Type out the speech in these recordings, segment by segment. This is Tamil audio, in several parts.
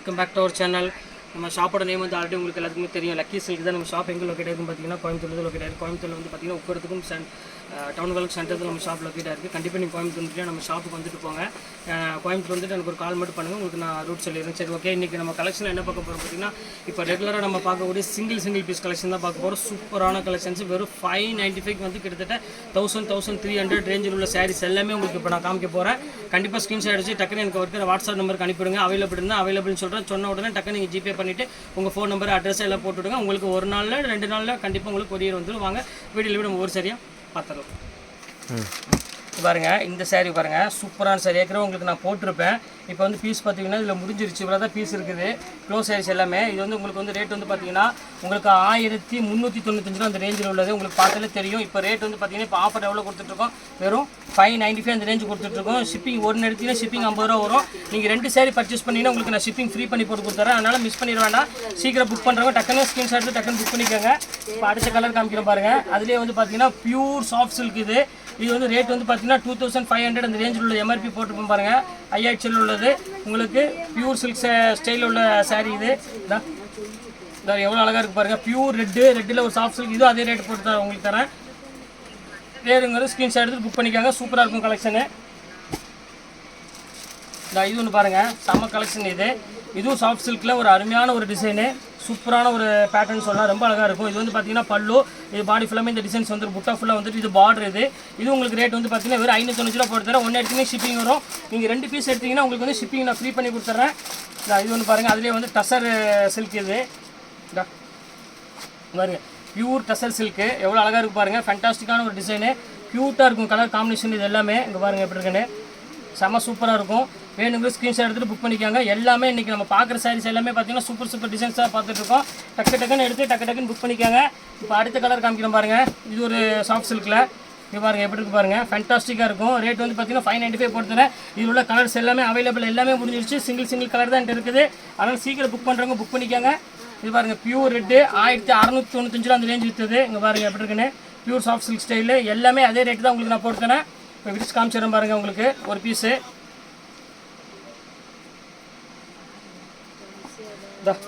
Welcome back to our channel. நம்ம ஷாப்போட நேம் வந்து ஆல்ரெடி உங்களுக்கு எல்லாத்துக்குமே தெரியும். லக்கி சில்க் தான் நம்ம ஷாப் எங்கே லொக்கேட் ஆகிருக்குன்னு பார்த்தீங்கன்னா கோயம்புத்தூர் லொக்கேட் ஆகிருக்கு. கோயம்புத்தூரில் வந்து பார்த்தீங்கன்னா உட்கறதுக்கும் டவுனுக்கு சென்டர் நம்ம ஷாப் லொக்கேட் ஆகிருக்கு. கண்டிப்பாக நீங்கள் கோயம்புத்தூர் வந்துட்டு நம்ம ஷாப்புக்கு வந்துட்டு போங்க. கோயம்புத்தூர் வந்துட்டு எனக்கு ஒரு கால் மட்டும் பண்ணுங்கள், உங்களுக்கு நான் ரூட் சொல்லிடுறேன். சரி, ஓகே. இன்றைக்கி நம்ம கலெக்ஷன் என்ன பார்க்க போகிறோம் பார்த்தீங்கன்னா, இப்போ ரெகுலராக நம்ம பார்க்கக்கூடிய சிங்கிள் பீஸ் கலெக்ஷன் தான் பார்க்க போகிறோம். சூப்பரான கலெக்ஷன்ஸ் வெறும் 595 வந்து கிட்டத்தட்ட 1300 ரேஞ்சில் உள்ள சாரீஸ் எல்லாமே உங்களுக்கு இப்போ நான் காமிக்க போகிறேன். கண்டிப்பாக ஸ்க்ரீன்ஷாட் அடிச்சு டக்குன்னு எனக்கு இருக்கிற வாட்ஸ்அப் நம்பருக்கு அனுப்பிடுங்க. அவைலபிள்னு சொல்கிறேன். சொன்ன உடனே டக்குன்னு நீங்கள் ஜிபே பண்ணிவிட்டு உங்கள் ஃபோன் நம்பர் அட்ரஸ் எல்லாம் போட்டுவிடுங்க. உங்களுக்கு ஒரு நாளில் 2 நாளில் கண்டிப்பாக உங்களுக்கு கொரியர் வந்துடும். வாங்க வீடியோவில் நம்ம ஒரு சரியாக பார்த்துடலாம். பாருங்கள், இந்த சாரீ பாருங்கள், சூப்பரான சாரீ. ஏற்கனவே உங்களுக்கு நான் போட்டிருப்பேன். இப்போ வந்து பீஸ் பார்த்தீங்கன்னா இதில் முடிஞ்சிருச்சு. இவ்வளோ தான் பீஸ் இருக்குது. க்ளோஸ் சாரீஸ் எல்லாமே. இது வந்து உங்களுக்கு வந்து ரேட் வந்து பார்த்தீங்கன்னா உங்களுக்கு 1395 அந்த ரேஞ்சில் உள்ளது. உங்களுக்கு பார்த்தாலே தெரியும். இப்போ ரேட் வந்து பார்த்தீங்கன்னா இப்போ ஆஃபர் எவ்வளோ கொடுத்துட்ருக்கோம், வெறும் 595 அந்த ரேஞ்சு கொடுத்துட்ருக்கோம். ஷிப்பிங் ஒரு நேரத்தில் ஷிப்பிங் 50 ரூபா வரும். நீங்கள் 2 சாரீ பர்ச்சேஸ் பண்ணிங்கன்னா உங்களுக்கு நான் ஷிப்பிங் ஃப்ரீ பண்ணி போட்டு கொடுத்துறேன். அதனால் மிஸ் பண்ணிட வேண்டாம். சீக்கிரம் புக் பண்ணுறவங்க டக்குன்னு ஸ்க்ரீன்ஷாட் டக்குன்னு புக் பண்ணிக்கோங்க. இப்போ அடுத்த கலர் காமிக்கிறோம் பாருங்கள். அதுலேயே வந்து பார்த்தீங்கன்னா பியூர் சாஃப்ட் சில்க் இது வந்து ரேட் வந்து பார்த்தீங்கன்னா 2500 அந்த ரேஞ்சில் உள்ள எம்ஆர்பி போட்டுருப்போம் பாருங்கள். 5000 உள்ளது. உங்களுக்கு பியூர் சில்க் ஸ்டைலில் உள்ள சாரீ இது தான் எவ்வளோ அழகாக இருக்குது பாருங்கள். பியூர் ரெட்டில் ஒரு சாஃப்ட் சில்க். இதுவும் அதே ரேட் போட்டு தான் உங்களுக்கு தரேன். வேறுங்கிறது ஸ்க்ரீன்ஷாட் எடுத்து புக் பண்ணிக்காங்க. சூப்பராக இருக்கும் கலெக்ஷனு. இது ஒன்று பாருங்கள், செம்ம கலெக்ஷன். இதுவும் சாஃப்ட் சில்கில் ஒரு அருமையான ஒரு டிசைனு, சூப்பரான ஒரு பேட்டர்ன் சொல்லலாம். ரொம்ப அழகாக இருக்கும். இது வந்து பார்த்தீங்கன்னா பல்லு, இது பாடி ஃபுல்லாமே இந்த டிசைன்ஸ் வந்து புட்டா ஃபுல்லாக வந்துட்டு இது பார்டர். இது உங்களுக்கு ரேட் வந்து பார்த்தீங்கன்னா வெறும் 590 ரூபா போட்டு தரேன். 1 எடுத்தீங்கன்னா ஷிப்பிங் வரும். நீங்கள் 2 பீஸ் எடுத்தீங்கன்னா உங்களுக்கு வந்து ஷிப்பிங் நான் ஃப்ரீ பண்ணி கொடுத்துட்றேன். இது ஒன்று பாருங்கள். அதுலேயே வந்து டசர் சில்க். பாருங்கள், பியூர் டசர் சில்க்கு எவ்வளோ அழகாக இருக்குது பாருங்கள். ஃபேண்டாஸ்டிக்கான ஒரு டிசைனு, க்யூட்டாக இருக்கும் கலர் காம்பினேஷன். இது எல்லாமே இங்கே பாருங்கள் எப்படி இருக்குன்னு, செம்ம சூப்பராக இருக்கும். வேணுங்கிற ஸ்க்ரீன்ஷாட் எடுத்துகிட்டு புக் பண்ணிக்காங்க. எல்லாமே இன்றைக்கி நம்ம பார்க்குற சாரீஸ் எல்லாமே பார்த்தீங்கன்னா சூப்பர் டிசைன்ஸாக பார்த்துட்ருக்கோம். டக்குன்னு எடுத்து டக்குன்னு புக் பண்ணிக்காங்க. இப்போ அடுத்த கலர் காமிக்கிறோம் பாருங்கள். இது ஒரு சாஃப்ட் சில்கில் இது பாருங்கள் எப்படி இருக்குது பாருங்கள். ஃபேண்டாஸ்டிக்காக இருக்கும். ரேட் வந்து பார்த்தீங்கன்னா 595 போட்டுறேன். இதில் உள்ள கலர்ஸ் எல்லாமே அவைலபிள், எல்லாமே முடிஞ்சிருச்சு. சிங்கிள் கலர் தான் இருக்குது. அதனால் சீக்கிரம் புக் பண்ணுறவங்க புக் பண்ணிக்காங்க. இது பாருங்கள், பியூர் ரெட்டு 1695 அந்த ரேஞ்ச் விற்றுது. இங்கே பாருங்கள் எப்படி இருக்குன்னு, பியூர் சாஃப்ட் சில்க் ஸ்டைலு. எல்லாமே அதே ரேட்டு தான் உங்களுக்கு நான் போட்டுத்தரேன். இப்போ விரிச்சு காமிச்சிடறேன் பாருங்கள். உங்களுக்கு ஒரு பீஸு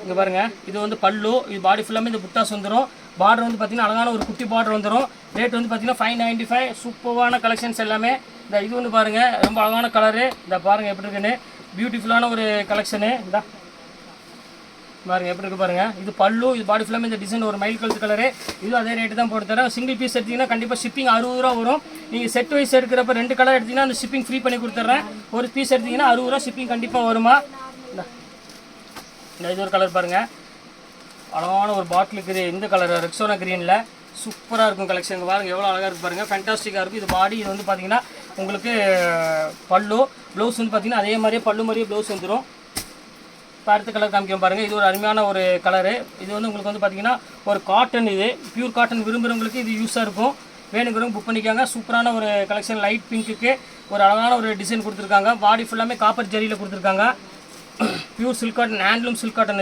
இங்கே பாருங்கள். இது வந்து பல்லு, இது பாடி ஃபுல்லாமே இந்த புட்டாஸ் வந்துடும். பார்டர் வந்து பார்த்தீங்கன்னா அழகான ஒரு குட்டி பார்டர் வந்துடும். ரேட் வந்து பார்த்தீங்கன்னா 595. சூப்பரான கலெக்ஷன்ஸ் எல்லாமே. இது ஒன்று பாருங்கள், ரொம்ப அழகான கலரு. பாருங்கள் எப்படி இருக்குன்னு, பியூட்டிஃபுல்லான ஒரு கலெக்ஷனு. பாருங்கள் எப்படி இருக்குது பாருங்கள். இது பல்லு, இது பாடி ஃபுல்லாமே இந்த டிசைன் ஒரு மயில் கழுத்து கலரு. இதுவும் அதே ரேட்டு தான் போட்டு தரேன். சிங்கிள் பீஸ் எடுத்திங்கன்னா கண்டிப்பாக ஷிப்பிங் 60 ரூபா வரும். நீங்கள் செட் வைஸ் எடுக்கிறப்ப 2 கலர் எடுத்திங்கன்னா அந்த ஷிப்பிங் ஃப்ரீ பண்ணி கொடுத்துட்றேன். ஒரு பீஸ் எடுத்திங்கன்னா 60 ரூபா ஷிப்பிங் கண்டிப்பாக வருமா. இது ஒரு கலர் பாருங்கள், அழகான ஒரு பாட்டில் இருக்குது. இந்த கலர் ரெக்ஸோனா க்ரீனில் சூப்பராக இருக்கும் கலெக்ஷன். பாருங்கள் எவ்வளோ அழகாக இருக்குது பாருங்கள். ஃபேண்டாஸ்டிக்காக இருக்கும். இது பாடி, இது வந்து பார்த்தீங்கன்னா உங்களுக்கு பல்லு, ப்ளவுஸ் வந்து பார்த்தீங்கன்னா அதே மாதிரியே பல்லு மாதிரியே ப்ளவுஸ் வந்துடும். இப்போ அடுத்த கலர் காமிக்கும் பாருங்கள். இது ஒரு அருமையான ஒரு கலரு. இது வந்து உங்களுக்கு வந்து பார்த்தீங்கன்னா ஒரு காட்டன். இது பியூர் காட்டன் விரும்புகிறவங்களுக்கு இது யூஸாக இருக்கும். வேணுங்கிறவங்க புக் பண்ணிக்காங்க. சூப்பரான ஒரு கலெக்ஷன். லைட் பிங்க்குக்கு ஒரு அழகான ஒரு டிசைன் கொடுத்துருக்காங்க. பாடி ஃபுல்லாமே காப்பர் ஜரியில் கொடுத்துருக்காங்க. Pure silk cotton, handloom silk cotton.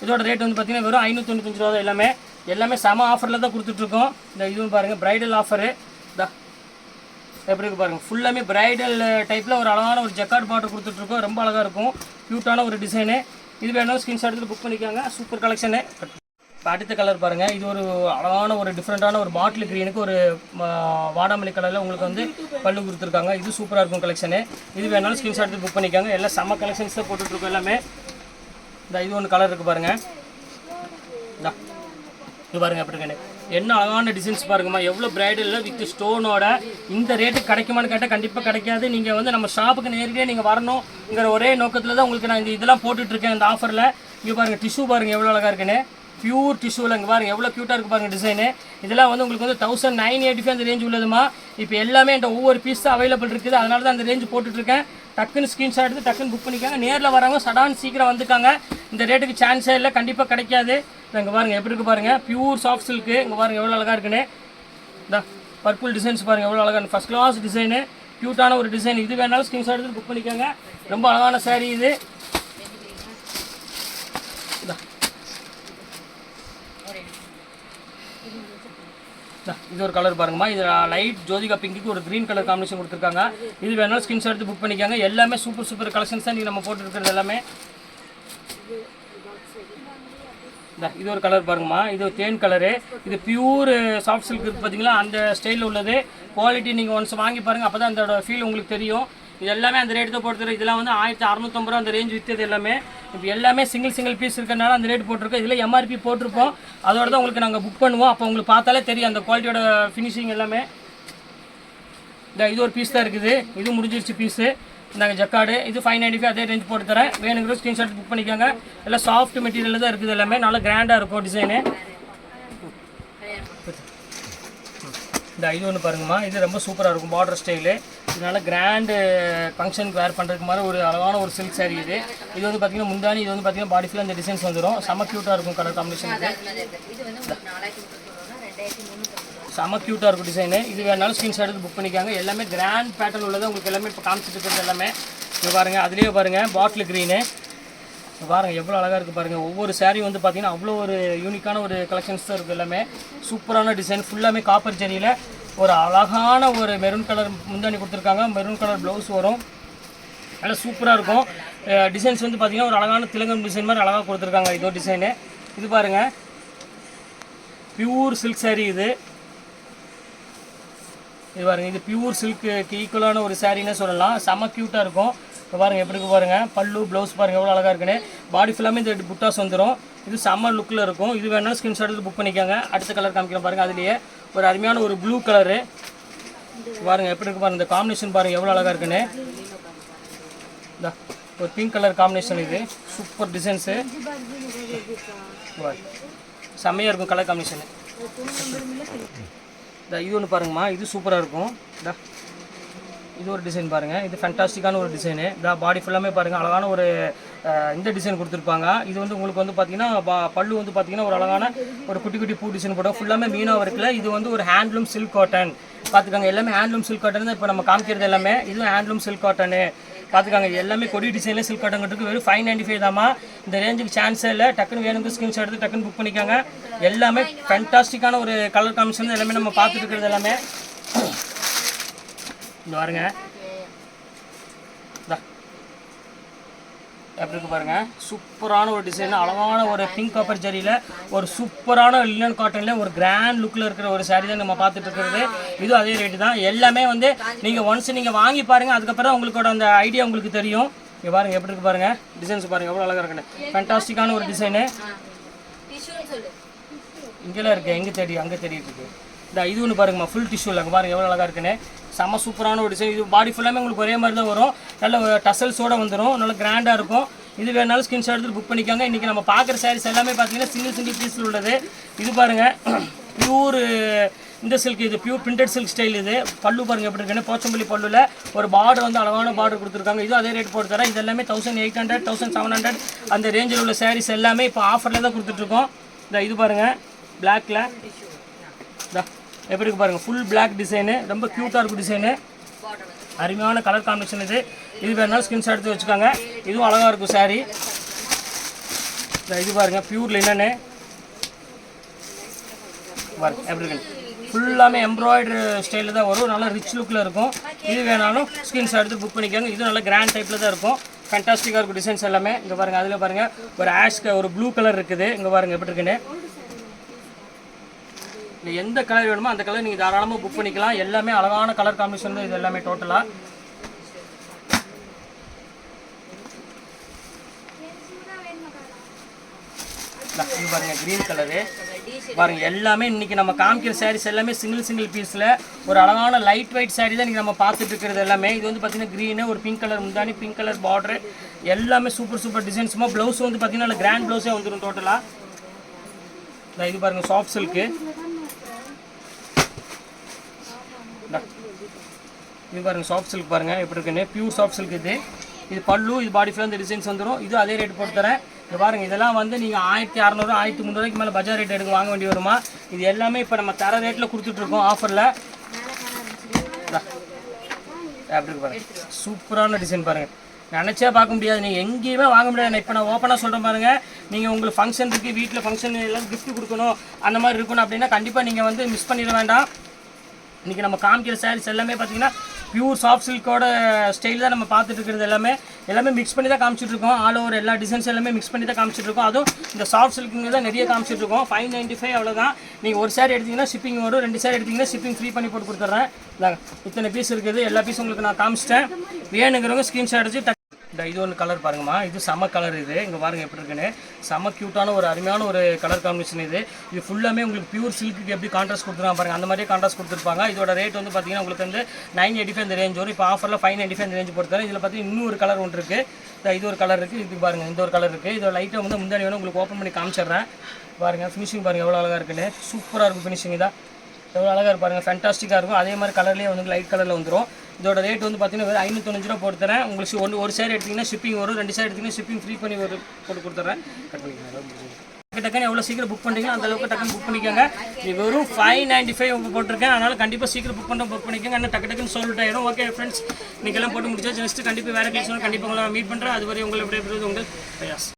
இதோட ரேட் வந்து பார்த்தீங்கன்னா வெறும் 595 ரூபா தான். எல்லாமே செம ஆஃபரில் தான் கொடுத்துட்ருக்கோம். இதுவும் பாருங்கள், ப்ரைடல் ஆஃபரு. எப்படி இருக்குது பாருங்கள். ஃபுல்லாமே ப்ரைடல் டைப்பில் ஒரு அழகான ஒரு ஜக்கார்ட் பார்டர் கொடுத்துட்ருக்கோம். ரொம்ப அழகாக இருக்கும். க்யூட்டான ஒரு டிசைனு. இது வேணும் ஸ்க்ரீன்ஷாட் எடுத்து புக் பண்ணிக்காங்க. Super collection. இப்போ அடுத்த கலர் பாருங்கள். இது ஒரு அழகான ஒரு டிஃப்ரெண்ட்டான ஒரு பாட்டில் க்ரீனுக்கு ஒரு வாடாமல்லி கலரில் உங்களுக்கு வந்து பல்லு கொடுத்துருக்காங்க. இது சூப்பராக இருக்கும் கலெக்ஷனு. இது வேணாலும் ஸ்க்ரீன்ஷாட் எடுத்து புக் பண்ணிக்காங்க. எல்லாம் செம்ம கலெக்ஷன்ஸ் தான் போட்டுட்ருக்கோம் எல்லாமே. இது ஒன்று கலர் இருக்குது பாருங்கள். இது பாருங்கள் எப்படி இருக்குன்னு, என்ன அழகான டிசைன்ஸ் பாருங்கம்மா. எவ்வளோ ப்ரைடலில் வித் ஸ்டோனோட. இந்த ரேட்டுக்கு கிடைக்குமான்னு கேட்டால் கண்டிப்பாக கிடைக்காது. நீங்கள் வந்து நம்ம ஷாப்புக்கு நேரடியாக நீங்கள் வரணுங்கிற ஒரே நோக்கத்தில் தான் உங்களுக்கு நான் இதெல்லாம் போட்டுட்ருக்கேன் இந்த ஆஃபரில். இங்கே பாருங்கள், டிஷ்யூ பாருங்கள் எவ்வளோ அழகாக இருக்குன்னு, பியூர் டிஷ்யூவில். இங்கே பாருங்கள் எவ்வளோ க்யூட்டாக இருக்குது பாருங்கள் டிசைனு. இதெல்லாம் வந்து உங்களுக்கு வந்து 1985 அந்த ரேஞ்ச் உள்ளதுமா. இப்போ எல்லாமே இந்த ஒவ்வொரு பீஸ் தான் அவைலபிள் இருக்குது. அதனால தான் அந்த ரேஞ்சு போட்டுட்ருக்கேன். டக்குன்னு ஸ்க்ரீன்ஷாட் எடுத்து டக்குன்னு புக் பண்ணிக்காங்க. நேரில் வரவங்க சடான் சீக்கிரம் வந்துக்காங்க. இந்த ரேட்டுக்கு சான்ஸே இல்லை, கண்டிப்பாக கிடைக்காது. இங்கே பாருங்கள் எப்படி இருக்குது பாருங்கள், பியூர் சாஃப்ட் சில்க்கு. இங்கே பாருங்கள் எவ்வளோ அழகாக இருக்குன்னு. பர்பிள் டிசைன்ஸ் பாருங்கள் எவ்வளோ அழகாக, ஃபஸ்ட் கிளாஸ் டிசைனு, க்யூட்டான ஒரு டிசைன். இது வேணாலும் ஸ்க்ரீன்ஷாட் எடுத்து புக் பண்ணிக்காங்க. ரொம்ப அழகான சாரீ இது. இது ஒரு கலர் பாருங்கம்மா. இது லைட் ஜோதிகா பிங்க்கு ஒரு க்ரீன் கலர் காம்பினேஷன் கொடுத்துருக்காங்க. இது வேணாலும் ஸ்க்ரீன்ஷாட் எடுத்து புக் பண்ணிக்காங்க. எல்லாமே சூப்பர் கலெக்ஷன்ஸ் தான் நீங்கள் நம்ம போட்டுருக்கிறது எல்லாமே. இது ஒரு கலர் பாருங்கம்மா, இது தேன் கலரு. இது பியூர் சாஃப்ட் சில்க் இருக்குது பார்த்தீங்களா, அந்த ஸ்டைலில் உள்ளது. குவாலிட்டி நீங்கள் ஒன்ஸ் வாங்கி பாருங்கள், அப்போ தான் அதோட ஃபீல் உங்களுக்கு தெரியும். இது எல்லாமே அந்த ரேட்டு தான் போட்டுருது. இதெல்லாம் வந்து 1650 ரூபா அந்த ரேஞ்ச் விற்றது எல்லாமே. இப்போ எல்லாமே சிங்கிள் பீஸ் இருக்கிறனால அந்த ரேட் போட்டிருக்கோம். இதில் எம்ஆர்பி போட்டிருப்போம், அதோட தான் உங்களுக்கு நாங்கள் புக் பண்ணுவோம். அப்போ உங்களுக்கு பார்த்தாலே தெரியும் அந்த குவாலிட்டியோட ஃபினிஷிங் எல்லாமே. இது ஒரு பீஸ் தான் இருக்குது, இது முடிஞ்சிருச்சு பீஸு. நாங்கள் ஜக்காடு இது 595 அதே ரேஞ்ச் போட்டு தரேன். வேணுங்கிற ஸ்க்ரீன்ஷாட் புக் பண்ணிக்கோங்க. எல்லாம் சாஃப்ட் மெட்டீரியல் தான் இருக்குது, எல்லாமே நல்லா கிராண்டாக இருக்கும் டிசைனு. இது ஒன்று பாருங்கம்மா, இது ரொம்ப சூப்பராக இருக்கும் பார்டர் ஸ்டைலு. இதனால கிராண்டு ஃபங்க்ஷனுக்கு வேர் பண்ணுறதுக்கு மாதிரி ஒரு அழகான ஒரு சில்க் சாரீ இது. இது வந்து பார்த்தீங்கன்னா முந்தானி, இது வந்து பார்த்தீங்கன்னா பாடி ஃபுல்லாக இந்த டிசைன்ஸ் வந்துடும். செம்ம க்யூட்டாக இருக்கும் கலர் காம்பினேஷன். செம்ம க்யூட்டாக இருக்கும் டிசைனு. இது வேணாலும் ஸ்க்ரீன்ஷாட் எடுத்து புக் பண்ணிக்காங்க. எல்லாமே கிராண்ட் பேட்டர்ன் உள்ளது உங்களுக்கு எல்லாமே இப்போ காமிச்சிட்டு இருக்கிறது எல்லாமே. இது பாருங்கள், அதுலேயே பாருங்கள் பாட்டில் க்ரீனு பாருங்கள் எவ்வளோ அழகாக இருக்குது பாருங்கள். ஒவ்வொரு சாரீ வந்து பார்த்தீங்கன்னா அவ்வளோ ஒரு யூனிக்கான ஒரு கலெக்ஷன்ஸ் தான் இருக்குது எல்லாமே. சூப்பரான டிசைன், ஃபுல்லாமே காப்பர் ஜரியில் ஒரு அழகான ஒரு மெரூன் கலர் முந்தானி கொடுத்துருக்காங்க. மெரூன் கலர் ப்ளவுஸ் வரும், நல்லா சூப்பராக இருக்கும். டிசைன்ஸ் வந்து பார்த்தீங்கன்னா ஒரு அழகான திலங்கம் டிசைன் மாதிரி அழகாக கொடுத்துருக்காங்க. இதோ டிசைனு இது பாருங்கள், பியூர் சில்க் சாரீ இது. இது பாருங்கள், இது பியூர் சில்க்கு ஈக்குவலான ஒரு சாரீன்னு சொல்லலாம். செம்ம க்யூட்டாக இருக்கும். இப்போ பாருங்கள் எப்படி இருக்கு பாருங்கள், பல்லு ப்ளவுஸ் பாருங்கள் எவ்வளோ அழகாக இருக்குன்னு. பாடி ஃபுல்லாமே இந்த புட்டாஸ் வந்துடும். இது செம்ம லுக்கில் இருக்கும். இது வேணாலும் ஸ்க்ரீன்ஷாட் எடுத்து புக் பண்ணிக்கோங்க. அடுத்த கலர் காமிக்கிறேன் பாருங்கள், அதுலேயே ஒரு அருமையான ஒரு ப்ளூ கலரு பாருங்கள் எப்படி இருக்கு பாருங்கள். இந்த காம்பினேஷன் பாருங்கள் எவ்வளோ அழகாக இருக்குன்னு. இந்த ஒரு பிங்க் கலர் காம்பினேஷன், இது சூப்பர் டிசைன்ஸு, செம்மையாக இருக்கும் கலர் காம்பினேஷனு. இது ஒன்று பாருங்கம்மா, இது சூப்பராக இருக்கும். இது ஒரு டிசைன் பாருங்கள், இது ஃபேண்டாஸ்டிக்கான ஒரு டிசைனு. பாடி ஃபுல்லாமே பாருங்கள் அழகான ஒரு இந்த டிசைன் கொடுத்துருப்பாங்க. இது வந்து உங்களுக்கு வந்து பார்த்தீங்கன்னா பல்லு வந்து பார்த்தீங்கன்னா ஒரு அழகான ஒரு குட்டி குட்டி பூ டிசைன் போடும். ஃபுல்லாமே மீனாக இருக்குல்ல. இது வந்து ஒரு ஹேண்ட்லூம் சில்க் காட்டன் பார்த்துக்காங்க. எல்லாமே ஹேண்ட்லூம் சில்க் காட்டன் தான் இப்போ நம்ம காமிக்கிறது எல்லாமே. இதுவும் ஹேண்ட்லூம் சில்க் காட்டனு பார்த்துக்காங்க. எல்லாமே கொடி டிசைனில் சில்க் காட்டன் கட்டுக்கு வெறும் 595 தாம்மா. இந்த ரேஞ்சுக்கு சான்ஸே இல்லை. டக்குன்னு வேணுங்க ஸ்க்ரீன்ஷாட் எடுத்து டக்குன்னு புக் பண்ணிக்காங்க. எல்லாமே ஃபேண்டாஸ்டிக்கான ஒரு கலர் காம்பினேஷன் எல்லாமே நம்ம பார்த்துட்டு இருக்கிறது எல்லாமே. இந்த பாருங்க எப்படி இருக்கு பாருங்க, சூப்பரான ஒரு டிசைன், அழகான ஒரு பிங்க் காப்பர் ஜரியில் ஒரு சூப்பரான லினன் காட்டனில் ஒரு கிராண்ட் லுக்கில் இருக்கிற ஒரு சாரீ தான் நம்ம பார்த்துட்டு இருக்கிறது. இது அதே ரேட்டு தான். எல்லாமே வந்து நீங்கள் ஒன்ஸ் நீங்கள் வாங்கி பாருங்கள், அதுக்கப்புறம் உங்களுக்கோட அந்த ஐடியா உங்களுக்கு தெரியும். இங்கே பாருங்கள் எப்படி இருக்கு பாருங்கள், டிசைன்ஸ் பாருங்கள் எவ்வளோ அழகாக இருக்குன்னு. ஃபேண்டாஸ்டிக்கான ஒரு டிசைனு. இங்கெல்லாம் இருக்குது, எங்கே தெரியும் அங்கே தெரியுது. இது ஒன்று பாருங்கம்மா, ஃபுல் டிஷ்யூவில் அங்கே பாருங்கள் எவ்வளோ அழகாக இருக்குன்னு. செம்ம சூப்பரான ஒரு டிசைன். இது பாடி ஃபுல்லாமே உங்களுக்கு ஒரே மாதிரி தான் வரும். நல்ல டசல்ஸோடு வந்துடும், நல்ல கிராண்டாக இருக்கும். இது வேணாலும் ஸ்க்ரீன்ஷாட் எடுத்து புக் பண்ணிக்காங்க. இன்றைக்கி நம்ம பார்க்குற சாரீஸ் எல்லாமே பார்த்தீங்கன்னா சிங்கிள் பீஸில் உள்ளது. இது பாருங்கள் பியூர் இந்த சில்க், இது பியூர் பிரிண்டட் சில்க் ஸ்டைல். இது பல்லு பாருங்கள் எப்படி இருக்குன்னு, போச்சம்பள்ளி பல்லுவில் ஒரு பார்டர் வந்து அழகான பார்டர் கொடுத்துருக்காங்க. இதுவும் அதே ரேட் போட்டு தரேன். இது எல்லாமே 1800 1700 அந்த ரேஞ்சில் உள்ள சாரீஸ் எல்லாமே இப்போ ஆஃபரில் தான் கொடுத்துட்ருக்கோம். இது பாருங்கள் பிளாக்கில் எப்படி இருக்கு பாருங்கள், ஃபுல் பிளாக் டிசைனு, ரொம்ப க்யூட்டாக இருக்கும் டிசைனு, அருமையான கலர் காம்பினேஷன். இது வேணாலும் ஸ்க்ரீன்ஷாட் எடுத்து வச்சுக்காங்க. இதுவும் அழகாக இருக்கும் சாரீ. இது பாருங்கள் பியூர் லினனு பாருங்க எப்படி இருக்கு, ஃபுல்லாமே எம்ப்ராய்டரி ஸ்டைலில் தான் வரும். நல்லா ரிச் லுக்கில் இருக்கும். இது வேணாலும் ஸ்க்ரீன்ஷாட் எடுத்து புக் பண்ணிக்காங்க. இது நல்லா கிராண்ட் டைப்பில் தான் இருக்கும். ஃபேண்டாஸ்டிக்காக இருக்கும் டிசைன்ஸ் எல்லாமே. இங்கே பாருங்கள், அதில் பாருங்கள் ஒரு ஆஷ்க்கு ஒரு ப்ளூ கலர் இருக்குது. இங்கே பாருங்கள் எப்படி இருக்குன்னு. இல்லை எந்த கலர் வேணுமோ அந்த கலர் நீங்கள் தாராளமாக புக் பண்ணிக்கலாம். எல்லாமே அழகான கலர் காம்பினேஷன் தான் இது எல்லாமே டோட்டலாக. இது பாருங்கள் க்ரீன் கலரு பாருங்கள். எல்லாமே இன்றைக்கி நம்ம காமிக்கிற சாரீஸ் எல்லாமே சிங்கிள் பீஸில் ஒரு அழகான லைட் வெயிட் சாரீ தான் இன்றைக்கி நம்ம பார்த்துட்டு இருக்கிறது எல்லாமே. இது வந்து பார்த்திங்கன்னா க்ரீனு, ஒரு பிங்க் கலர் முந்தானி, பிங்க் கலர் பார்டரு, எல்லாமே சூப்பர் டிசைன்ஸுமா. ப்ளவுஸ் வந்து பார்த்திங்கன்னா நல்ல கிராண்ட் ப்ளவுஸே வந்துடும் டோட்டலாக. இது பாருங்கள் சாஃப்ட் சில்க்கு. இது பாருங்கள் சாஃப்ட் சில்க் பாருங்கள் எப்படி இருக்குன்னு, பியூர் சாஃப்ட் சில்க். இது பல்லு, இது பாடி ஃபுல்லாக இந்த டிசைன்ஸ் வந்துடும். இது அதே ரேட் போட்டு தரேன். இது பாருங்கள், இதெல்லாம் வந்து நீங்கள் 1600 1300 மேலே பஜார் ரேட் எடுக்க வாங்க வேண்டி வருமா. இது எல்லாமே இப்போ நம்ம தர ரேட்டில் கொடுத்துட்ருக்கோம் ஆஃபரில். அப்படி இருக்கு பாருங்கள், சூப்பரான டிசைன் பாருங்கள், நினச்சே பார்க்க முடியாது. நீங்கள் எங்கேயுமே வாங்க முடியாது. இப்போ நான் ஓப்பனாக சொல்கிறேன் பாருங்கள். நீங்கள் உங்களுக்கு ஃபங்க்ஷன் இருக்குது, வீட்டில் ஃபங்க்ஷன் எல்லாம் கிஃப்ட் கொடுக்கணும் அந்த மாதிரி இருக்கணும் அப்படின்னா கண்டிப்பாக நீங்கள் வந்து மிஸ் பண்ணிட வேண்டாம். இன்றைக்கி நம்ம காமிக்கிற சாரீஸ் எல்லாமே பார்த்தீங்கன்னா பியூர் சாஃப்ட் சில்கோட ஸ்டைல் தான் நம்ம பார்த்துட்டு இருக்கிறது. எல்லாமே மிக்ஸ் பண்ணி தான் காமிச்சிட்டு இருக்கோம். ஆல் ஓவர் எல்லா டிசைன்ஸ் எல்லாமே மிக்ஸ் பண்ணி தான் காமிச்சிட்டு இருக்கோம். அதுவும் இந்த சாஃப்ட் சில்க்குங்க தான் நிறைய காமிச்சிட்டு இருக்கோம். 595 அவ்வளோதான். நீங்கள் ஒரு சாரி எடுத்தீங்கன்னா ஷிப்பிங் வரும், 2 சாரி எடுத்தீங்கன்னா ஷிப்பிங் ஃப்ரீ பண்ணி போட்டு கொடுத்துட்றேன். இத்தனை பீஸ் இருக்குது, எல்லா பீஸும் உங்களுக்கு நான் காமிச்சிட்டேன். வேணுங்கிறவங்க ஸ்க்ரீன்ஷாட் எடுத்து இது ஒன்று கலர் பாருங்கம்மா, இது செம கலர். இது இங்கே பாருங்கள் எப்படி இருக்குன்னு, செம க்யூட்டான ஒரு அருமையான ஒரு கலர் காம்பினேஷன். இது ஃபுல்லாமே உங்களுக்கு பியூர் சில்க்கு எப்படி கான்ட்ராஸ்ட் கொடுத்துருக்காங்க பாருங்கள், அந்த மாதிரியே கான்ட்ராஸ்ட் கொடுத்துருப்பாங்க. இதோட ரேட் வந்து பார்த்தீங்கன்னா உங்களுக்கு வந்து 985 இந்த ரேஞ்ச் வரும். இப்போ ஆஃபரில் 595 இந்த ரேஞ்ச் பொறுத்தவரை. இதில் பார்த்தீங்கன்னா இன்னும் ஒரு கலர் ஒன்று இருக்குது. இது ஒரு கலர் இருக்குது, இது பாருங்கள் இந்த ஒரு கலர் இருக்குது. இதோட லைட்டாக வந்து முந்தானி வேணும் உங்களுக்கு ஓப்பன் பண்ணி காமிச்சிடுறேன். பாருங்கள் ஃபினிஷிங் பாருங்கள் எவ்வளோ அழகாக இருக்குன்னு, சூப்பராக இருக்கும் ஃபினிஷிங். இதான் எவ்வளோ அழகாக இருப்பாருங்க, ஃபேண்டாஸ்டிக்காக இருக்கும். அதே மாதிரி கலர்லேயே வந்து லைட் கலரில் வந்துடும். இதோட ரேட் வந்து பார்த்தீங்கன்னா வெறும் 595 ரூபா போட்டுறேன். உங்களுக்கு ஒரு சேர் எடுத்திங்கன்னா ஷிப்பிங் வரும், 2 சேர் எடுத்திங்கன்னா ஷிப்பிங் ஃப்ரீ பண்ணி போட்டு கொடுத்துட்றேன். கட் பண்ணிக்கலாம். டக்குன்னு எவ்வளோ சீக்கிரம் புக் பண்ணுறீங்க அந்த அளவுக்கு டக்குன்னு புக் பண்ணிக்கோங்க. இது வெறும் 595 உங்களுக்கு போட்டிருக்கேன். அதனால் கண்டிப்பாக சீக்கிரம் புக் பண்ணிக்கோங்க. ஆனால் டக்குன்னு சோல்ட் ஆகிடும். ஓகே ஃப்ரெண்ட்ஸ், இன்றைக்கெல்லாம் போட்டு முடிச்சா ஜஸ்ட்டு கண்டிப்பாக வேறு கிளீஸ் கண்டிப்பாக உங்களை மீட் பண்ணுறேன். அதுவரை உங்களை எப்படி உங்கள் பிரயாஸ்.